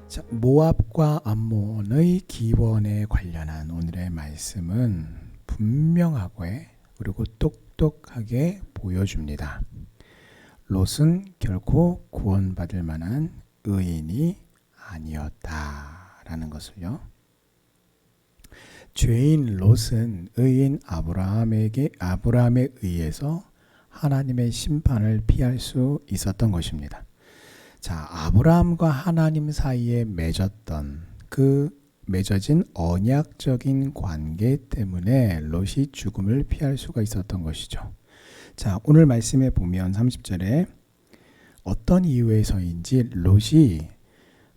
자, 모압과 암몬의 기원에 관련한 오늘의 말씀은 분명하고 그리고 똑똑하게 보여줍니다. 롯은 결코 구원받을 만한 의인이 아니었다라는 것을요. 죄인 롯은 의인 아브라함에 의해서 하나님의 심판을 피할 수 있었던 것입니다. 자, 아브라함과 하나님 사이에 맺어진 언약적인 관계 때문에 롯이 죽음을 피할 수가 있었던 것이죠. 자, 오늘 말씀에 보면 30절에 어떤 이유에서인지 롯이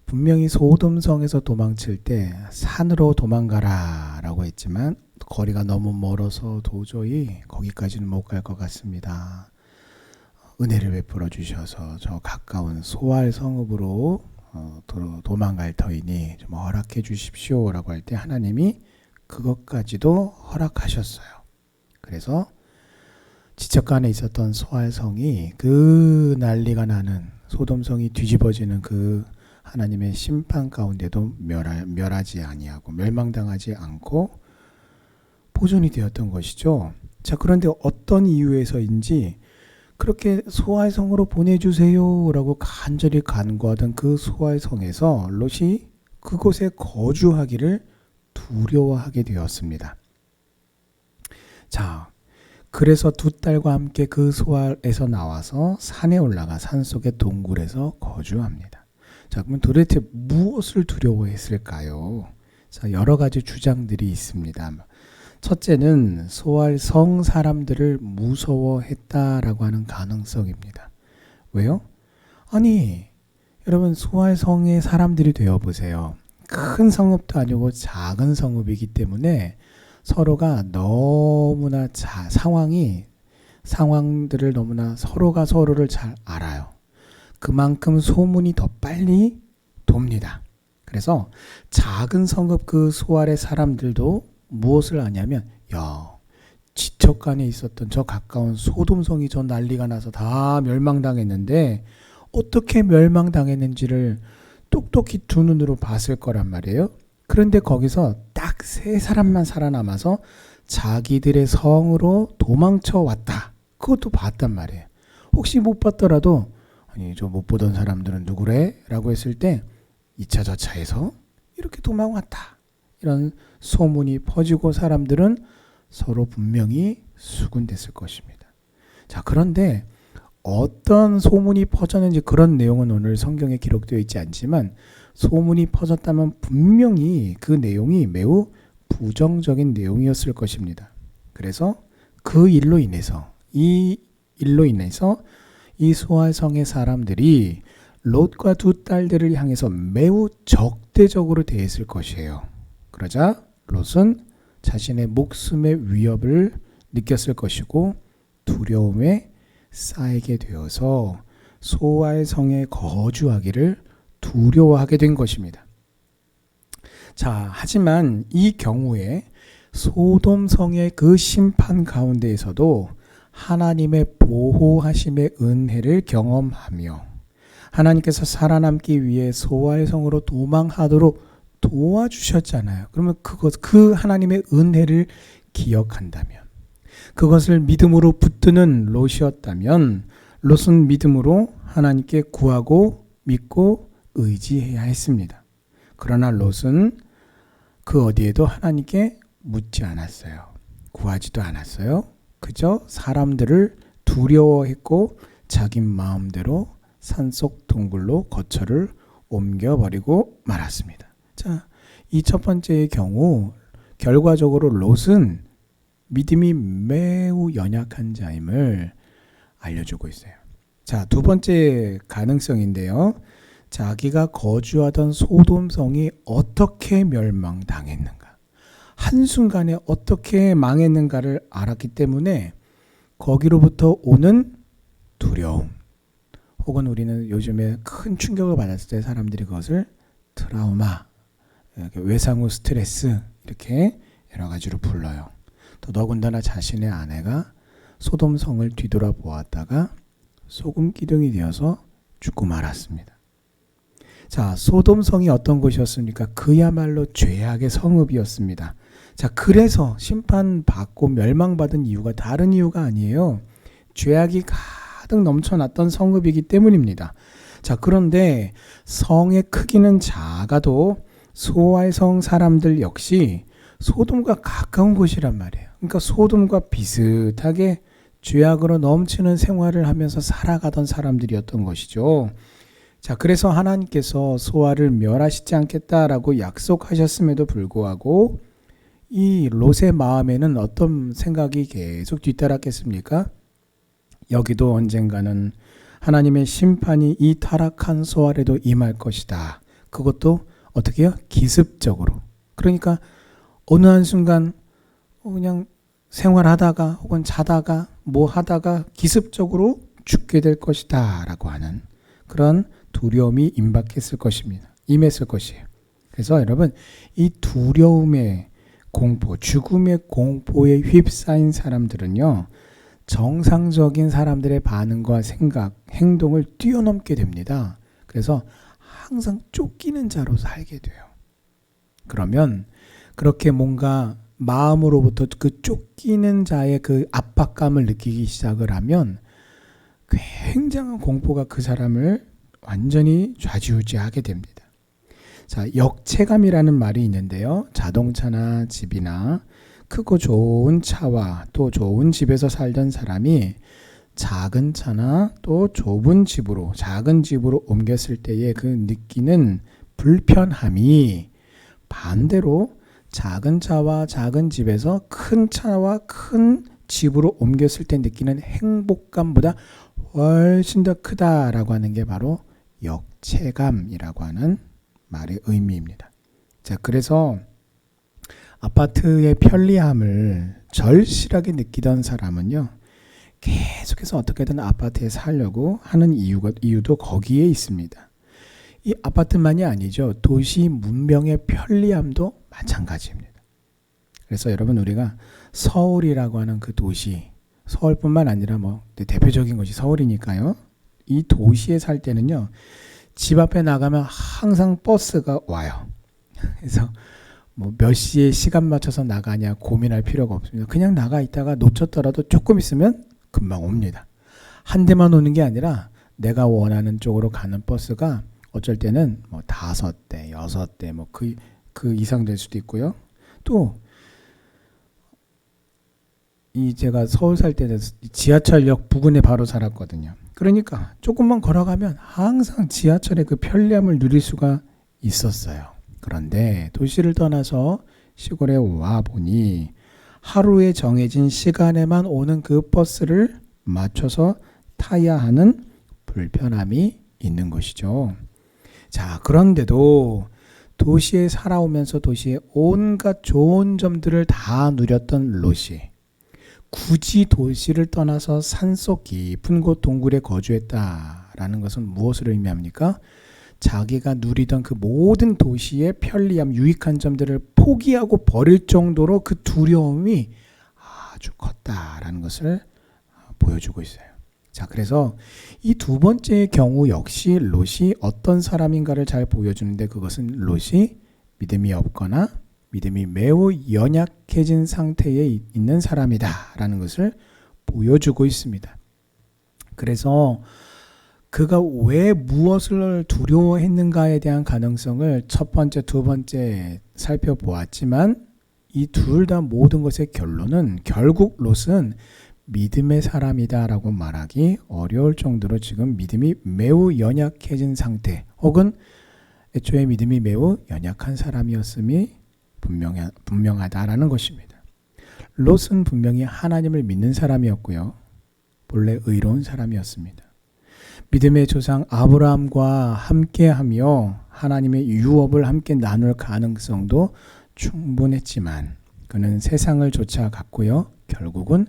분명히 소돔성에서 도망칠 때 산으로 도망가라 라고 했지만 거리가 너무 멀어서 도저히 거기까지는 못 갈 것 같습니다. 은혜를 베풀어 주셔서 저 가까운 소알 성읍으로 도망갈 터이니 좀 허락해 주십시오 라고 할 때 하나님이 그것까지도 허락하셨어요. 그래서 지척간에 있었던 소알 성이 그 난리가 나는 소돔성이 뒤집어지는 그 하나님의 심판 가운데도 멸하지 아니하고 멸망당하지 않고 보존이 되었던 것이죠. 자, 그런데 어떤 이유에서인지 그렇게 소알성으로 보내주세요 라고 간절히 간구하던 그 소알성에서 롯이 그곳에 거주하기를 두려워하게 되었습니다. 자, 그래서 두 딸과 함께 그 소알에서 나와서 산에 올라가 산속의 동굴에서 거주합니다. 자, 그러면 도대체 무엇을 두려워했을까요? 자, 여러 가지 주장들이 있습니다. 첫째는 소알성 사람들을 무서워했다라고 하는 가능성입니다. 왜요? 아니, 여러분 소알성의 사람들이 되어보세요. 큰 성읍도 아니고 작은 성읍이기 때문에 서로가 너무나 상황들을 너무나 서로가 서로를 잘 알아요. 그만큼 소문이 더 빨리 돕니다. 그래서 작은 성읍 그 소알의 사람들도 무엇을 하냐면 지척간에 있었던 저 가까운 소돔성이 저 난리가 나서 다 멸망당했는데 어떻게 멸망당했는지를 똑똑히 두 눈으로 봤을 거란 말이에요. 그런데 거기서 딱 3사람만 살아남아서 자기들의 성으로 도망쳐 왔다. 그것도 봤단 말이에요. 혹시 못 봤더라도 아니 저 못 보던 사람들은 누구래? 라고 했을 때 2차 저차에서 이렇게 도망왔다. 이런 소문이 퍼지고 사람들은 서로 분명히 수군댔을 것입니다. 자, 그런데 어떤 소문이 퍼졌는지 그런 내용은 오늘 성경에 기록되어 있지 않지만 소문이 퍼졌다면 분명히 그 내용이 매우 부정적인 내용이었을 것입니다. 그래서 그 일로 인해서 이 소알성의 사람들이 롯과 두 딸들을 향해서 매우 적대적으로 대했을 것이에요. 그러자 롯은 자신의 목숨의 위협을 느꼈을 것이고 두려움에 쌓이게 되어서 소알성에 거주하기를 두려워하게 된 것입니다. 자, 하지만 이 경우에 소돔성의 그 심판 가운데에서도 하나님의 보호하심의 은혜를 경험하며 하나님께서 살아남기 위해 소알성으로 도망하도록 도와주셨잖아요. 그러면 그 하나님의 은혜를 기억한다면, 그것을 믿음으로 붙드는 롯이었다면 롯은 믿음으로 하나님께 구하고 믿고 의지해야 했습니다. 그러나 롯은 그 어디에도 하나님께 묻지 않았어요. 구하지도 않았어요. 그저 사람들을 두려워했고 자기 마음대로 산속 동굴로 거처를 옮겨버리고 말았습니다. 자, 이 첫 번째의 경우 결과적으로 롯은 믿음이 매우 연약한 자임을 알려주고 있어요. 자, 두 번째 가능성인데요. 자기가 거주하던 소돔성이 어떻게 멸망당했는가, 한순간에 어떻게 망했는가를 알았기 때문에 거기로부터 오는 두려움, 혹은 우리는 요즘에 큰 충격을 받았을 때 사람들이 그것을 트라우마, 외상 후 스트레스 이렇게 여러 가지로 불러요. 또 더군다나 자신의 아내가 소돔성을 뒤돌아보았다가 소금 기둥이 되어서 죽고 말았습니다. 자, 소돔성이 어떤 곳이었습니까? 그야말로 죄악의 성읍이었습니다. 자, 그래서 심판받고 멸망받은 이유가 다른 이유가 아니에요. 죄악이 가득 넘쳐났던 성읍이기 때문입니다. 자, 그런데 성의 크기는 작아도 소알성 사람들 역시 소돔과 가까운 곳이란 말이에요. 그러니까 소돔과 비슷하게 죄악으로 넘치는 생활을 하면서 살아가던 사람들이었던 것이죠. 자, 그래서 하나님께서 소알을 멸하시지 않겠다라고 약속하셨음에도 불구하고 이 롯의 마음에는 어떤 생각이 계속 뒤따랐겠습니까? 여기도 언젠가는 하나님의 심판이 이 타락한 소알에도 임할 것이다. 그것도 어떻게 해요? 기습적으로. 그러니까 어느 한순간 그냥 생활하다가 혹은 자다가 뭐 하다가 기습적으로 죽게 될 것이다 라고 하는 그런 두려움이 임박했을 것입니다. 임했을 것이에요. 그래서 여러분, 이 두려움의 공포, 죽음의 공포에 휩싸인 사람들은요, 정상적인 사람들의 반응과 생각, 행동을 뛰어넘게 됩니다. 그래서 항상 쫓기는 자로 살게 돼요. 그러면 그렇게 뭔가 마음으로부터 그 쫓기는 자의 그 압박감을 느끼기 시작을 하면 굉장한 공포가 그 사람을 완전히 좌지우지하게 됩니다. 자, 역체감이라는 말이 있는데요. 자동차나 집이나 크고 좋은 차와 또 좋은 집에서 살던 사람이 작은 차나 또 좁은 집으로, 작은 집으로 옮겼을 때의 그 느끼는 불편함이 반대로 작은 차와 작은 집에서 큰 차와 큰 집으로 옮겼을 때 느끼는 행복감보다 훨씬 더 크다라고 하는 게 바로 역체감이라고 하는 말의 의미입니다. 자, 그래서 아파트의 편리함을 절실하게 느끼던 사람은요, 계속해서 어떻게든 아파트에 살려고 하는 이유도 거기에 있습니다. 이 아파트만이 아니죠. 도시 문명의 편리함도 마찬가지입니다. 그래서 여러분, 우리가 서울이라고 하는 그 도시, 서울뿐만 아니라 뭐 대표적인 것이 서울이니까요. 이 도시에 살 때는요, 집 앞에 나가면 항상 버스가 와요. 그래서 뭐 몇 시에 시간 맞춰서 나가냐 고민할 필요가 없습니다. 그냥 나가 있다가 놓쳤더라도 조금 있으면 금방 옵니다. 한 대만 오는 게 아니라 내가 원하는 쪽으로 가는 버스가 어쩔 때는 뭐 5대, 6대 뭐 그 이상 될 수도 있고요. 또 제가 서울 살 때는 지하철역 부근에 바로 살았거든요. 그러니까 조금만 걸어가면 항상 지하철의 그 편리함을 누릴 수가 있었어요. 그런데 도시를 떠나서 시골에 와 보니 하루에 정해진 시간에만 오는 그 버스를 맞춰서 타야 하는 불편함이 있는 것이죠. 자, 그런데도 도시에 살아오면서 도시의 온갖 좋은 점들을 다 누렸던 롯이 굳이 도시를 떠나서 산속 깊은 곳 동굴에 거주했다라는 것은 무엇을 의미합니까? 자기가 누리던 그 모든 도시의 편리함, 유익한 점들을 포기하고 버릴 정도로 그 두려움이 아주 컸다라는 것을 보여주고 있어요. 자, 그래서 이 두 번째의 경우 역시 롯이 어떤 사람인가를 잘 보여주는데, 그것은 롯이 믿음이 없거나 믿음이 매우 연약해진 상태에 있는 사람이다라는 것을 보여주고 있습니다. 그래서 그가 왜 무엇을 두려워했는가에 대한 가능성을 첫 번째, 두 번째 살펴보았지만 이 둘 다 모든 것의 결론은 결국 롯은 믿음의 사람이다라고 말하기 어려울 정도로 지금 믿음이 매우 연약해진 상태, 혹은 애초에 믿음이 매우 연약한 사람이었음이 분명하다라는 것입니다. 롯은 분명히 하나님을 믿는 사람이었고요. 본래 의로운 사람이었습니다. 믿음의 조상 아브라함과 함께하며 하나님의 유업을 함께 나눌 가능성도 충분했지만 그는 세상을 쫓아갔고요. 결국은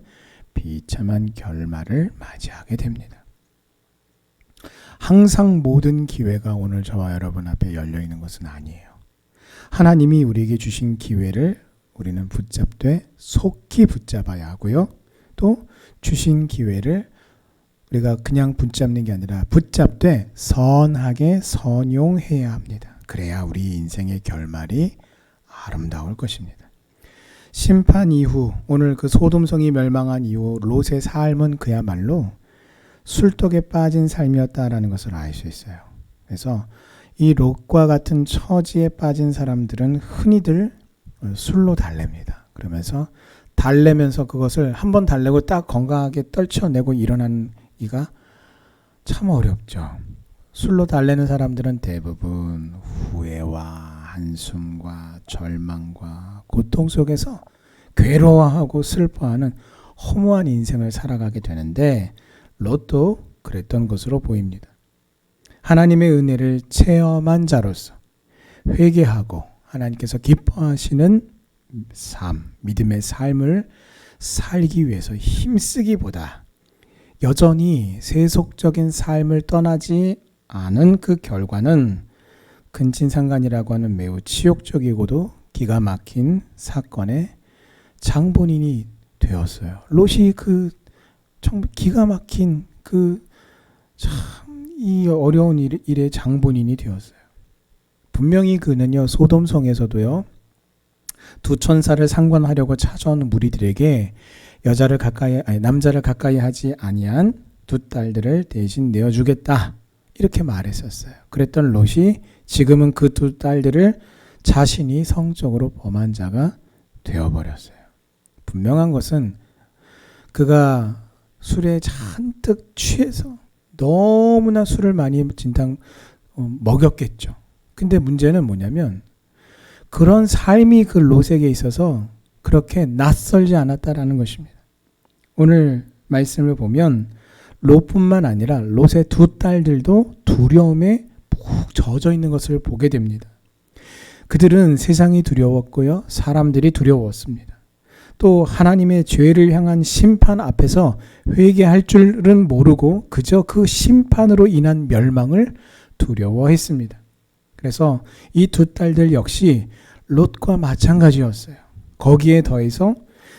비참한 결말을 맞이하게 됩니다. 항상 모든 기회가 오늘 저와 여러분 앞에 열려 있는 것은 아니에요. 하나님이 우리에게 주신 기회를 우리는 붙잡되 속히 붙잡아야 하고요. 또 주신 기회를 우리가 그냥 붙잡는 게 아니라 붙잡되 선하게 선용해야 합니다. 그래야 우리 인생의 결말이 아름다울 것입니다. 심판 이후, 오늘 그 소돔성이 멸망한 이후 롯의 삶은 그야말로 술독에 빠진 삶이었다라는 것을 알 수 있어요. 그래서 이 롯과 같은 처지에 빠진 사람들은 흔히들 술로 달랩니다. 그러면서 달래면서 그것을 한번 달래고 딱 건강하게 떨쳐내고 일어나기가 참 어렵죠. 술로 달래는 사람들은 대부분 후회와 한숨과 절망과 고통 속에서 괴로워하고 슬퍼하는 허무한 인생을 살아가게 되는데 롯도 그랬던 것으로 보입니다. 하나님의 은혜를 체험한 자로서 회개하고 하나님께서 기뻐하시는 삶, 믿음의 삶을 살기 위해서 힘쓰기보다 여전히 세속적인 삶을 떠나지 않은 그 결과는 근친상간이라고 하는 매우 치욕적이고도 기가 막힌 사건의 장본인이 되었어요. 롯이 그 기가 막힌 그 참 이 어려운 일의 장본인이 되었어요. 분명히 그는요 소돔성에서도요 두 천사를 상관하려고 찾아온 무리들에게 남자를 가까이 하지 아니한 두 딸들을 대신 내어주겠다 이렇게 말했었어요. 그랬던 롯이 지금은 그 두 딸들을 자신이 성적으로 범한 자가 되어버렸어요. 분명한 것은 그가 술에 잔뜩 취해서 너무나 술을 많이 먹였겠죠. 근데 문제는 뭐냐면 그런 삶이 그 롯에게 있어서 그렇게 낯설지 않았다라는 것입니다. 오늘 말씀을 보면 롯뿐만 아니라 롯의 두 딸들도 두려움에 푹 젖어 있는 것을 보게 됩니다. 그들은 세상이 두려웠고요. 사람들이 두려웠습니다. 또 하나님의 죄를 향한 심판 앞에서 회개할 줄은 모르고 그저 그 심판으로 인한 멸망을 두려워했습니다. 그래서 이 두 딸들 역시 롯과 마찬가지였어요. 거기에 더해서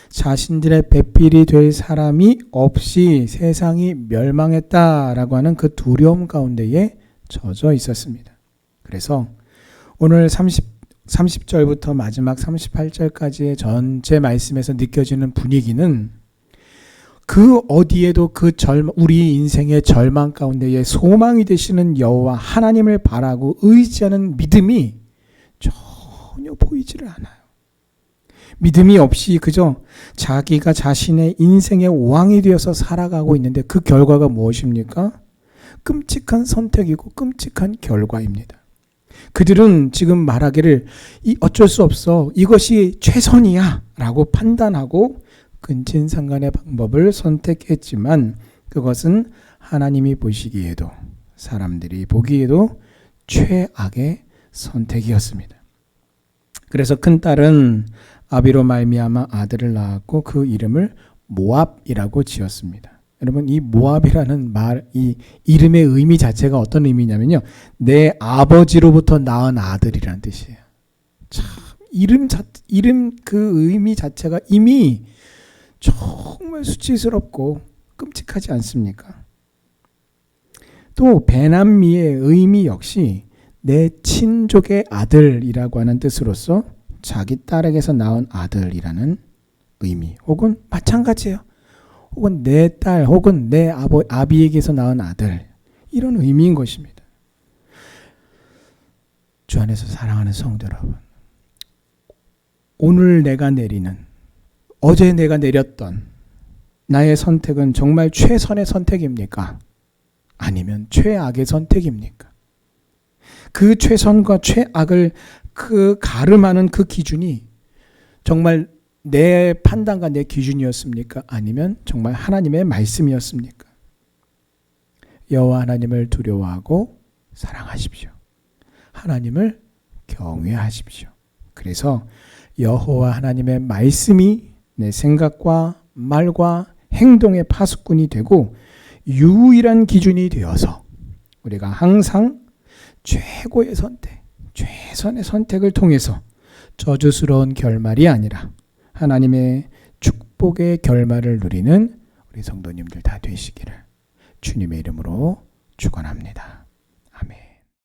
자신들의 배필이 될 사람이 없이 세상이 멸망했다라고 하는 그 두려움 가운데에 젖어 있었습니다. 그래서 오늘 30절부터 마지막 38절까지의 전체 말씀에서 느껴지는 분위기는 그 어디에도 우리 인생의 절망 가운데에 소망이 되시는 여호와 하나님을 바라고 의지하는 믿음이 전혀 보이지를 않아요. 믿음이 없이 그저 자기가 자신의 인생의 왕이 되어서 살아가고 있는데 그 결과가 무엇입니까? 끔찍한 선택이고 끔찍한 결과입니다. 그들은 지금 말하기를 어쩔 수 없어 이것이 최선이야 라고 판단하고 근친상간의 방법을 선택했지만 그것은 하나님이 보시기에도 사람들이 보기에도 최악의 선택이었습니다. 그래서 큰딸은 아비로 말미암아 아들을 낳았고 그 이름을 모압이라고 지었습니다. 여러분 이 모압이라는 이 이름의 의미 자체가 어떤 의미냐면요. 내 아버지로부터 낳은 아들이라는 뜻이에요. 참 이름 그 의미 자체가 이미 정말 수치스럽고 끔찍하지 않습니까? 또 베남미의 의미 역시 내 친족의 아들이라고 하는 뜻으로서 자기 딸에게서 낳은 아들이라는 의미 혹은 마찬가지예요. 혹은 내 딸 혹은 내 아비에게서 낳은 아들 이런 의미인 것입니다. 주 안에서 사랑하는 성도 여러분, 오늘 내가 내리는 어제 내가 내렸던 나의 선택은 정말 최선의 선택입니까? 아니면 최악의 선택입니까? 그 최선과 최악을 가름하는 그 기준이 정말 내 판단과 내 기준이었습니까? 아니면 정말 하나님의 말씀이었습니까? 여호와 하나님을 두려워하고 사랑하십시오. 하나님을 경외하십시오. 그래서 여호와 하나님의 말씀이 내 생각과 말과 행동의 파수꾼이 되고 유일한 기준이 되어서 우리가 항상 최고의 선택, 최선의 선택을 통해서 저주스러운 결말이 아니라 하나님의 축복의 결말을 누리는 우리 성도님들 다 되시기를 주님의 이름으로 축원합니다.